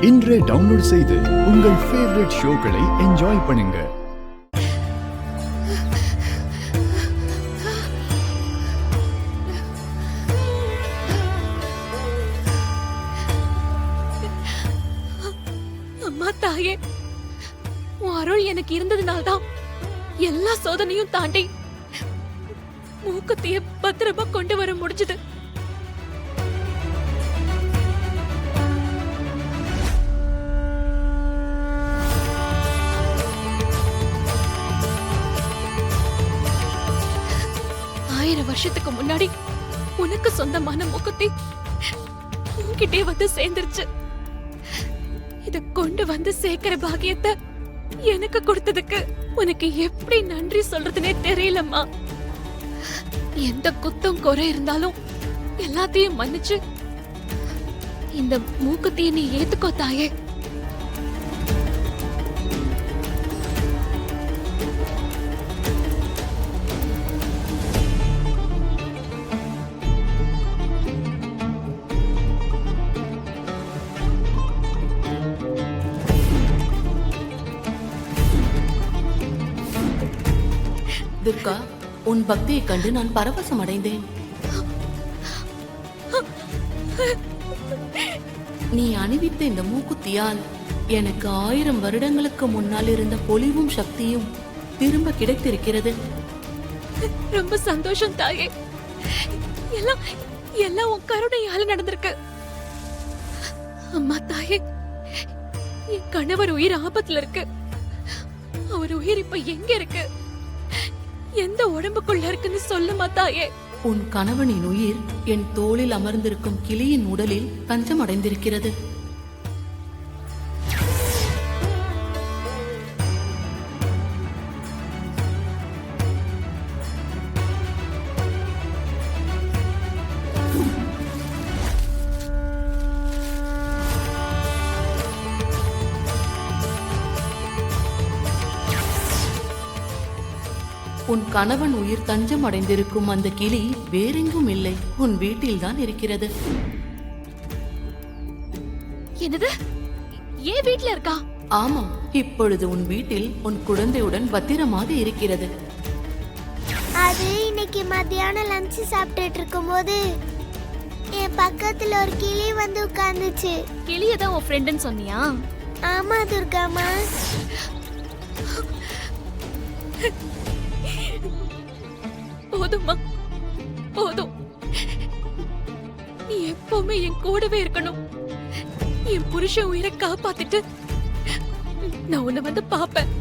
இன்றே டவுன்லோட் செய்து உங்கள் ஃபேவரட் ஷோக்களை என்ஜாய் பண்ணுங்க. அம்மா தாயே, உன் அருள் எனக்கு இருந்ததுனால்தான் எல்லா சோதனையும் தாண்டி மூக்குத்திய பத்திரமா கொண்டு வர முடிஞ்சது. வருஷத்துக்கு முன்னாடி உனக்கு சொந்தமான மூக்குத்தி உன்கிட்டே வந்து சேர்ந்துருச்சு. இத கொண்டு வந்து சேர்க்கிற பாக்கியத்தை எனக்கு கொடுத்ததுக்கு உனக்கு எப்படி நன்றி சொல்றதுனே தெரியலம்மா. எந்த குத்தம் குறை இருந்தாலும் எல்லாத்தையும் மன்னிச்சு இந்த மூக்குத்தியை நீ ஏத்துக்கோ தாயே. துர்கா, உன் பக்தியை கண்டு நான் பரவசம் அடைந்தேன். நீ அணிவித்த இந்த மூக்குத்தியால் எனக்கு 1000 வருடங்களுக்கு முன்னால் இருந்த பொலிவும் சக்தியும் திரும்ப கிடைத்திருக்கிறது. ரொம்ப சந்தோஷம் தாயே. எல்லாம் எல்லாம் உன் கருணையால நடந்திருக்கு. அம்மா தாயே, என் கணவர் உயிர் ஆபத்துல இருக்கு. அவர் உயிர் இப்ப எங்க இருக்கு, எந்த உடம்புக்குள்ள இருக்குன்னு சொல்லுமா தாயே. உன் கணவனின் உயிர் என் தோளில் அமர்ந்திருக்கும் கிளியின் உடலில் தஞ்சம் அடைந்திருக்கிறது. உன் கணவன் உயிர் தஞ்சம் அடைந்திருக்கும் அந்த கிளி வேறெங்கும் இல்லை, உன் வீட்டில் தான் இருக்கிறது. என்னது? ஏன் வீட்ல இருக்கா? ஆமாம், இப்பொழுது உன் வீட்டில் உன் குழந்தையுடன் பத்திரமாக இருக்கிறது. அது இன்னைக்கு மத்தியானம் லஞ்ச் சாப்பிட்டுட்டு இருக்கும்போது என் பக்கத்துல ஒரு கிளி வந்து உட்கார்ந்துச்சு. கிளியதான் உன் ஃப்ரெண்டுன்னு சொன்னியா? ஆமா துர்காமா. போதும்மா, போதும். நீ எப்பவுமே என் கூடவே இருக்கணும். என் புருஷன் உயிரை காப்பாத்திட்டு நான் உன்னை வந்து பாப்பேன்.